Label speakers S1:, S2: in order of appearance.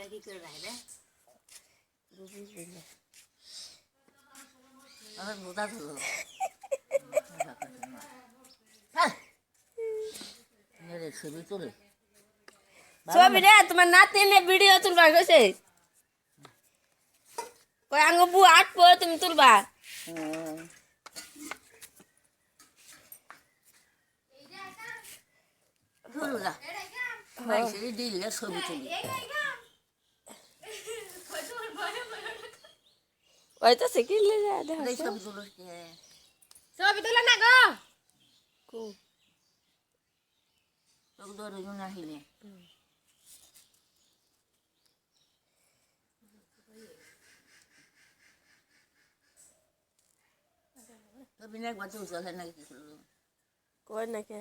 S1: কি করে রাখবে আমার বোঝা ধরো ছবি তুলে
S2: ছবি রে তোমার নাতি নে ভিডিও তুলবা কইছে কই আঙ্গ বু আটপো তুমি তুলবা
S1: ধরো না মাইসেরি দিলে ছবি তুলি
S2: ওই তো শিখিলে যা দেখা
S1: ছবি তুলো
S2: ছবি তুলে না গো কু
S1: চোখ ধরে নাহিলে তবে একবার চলছে নাকি কি করলো
S2: কই নাকি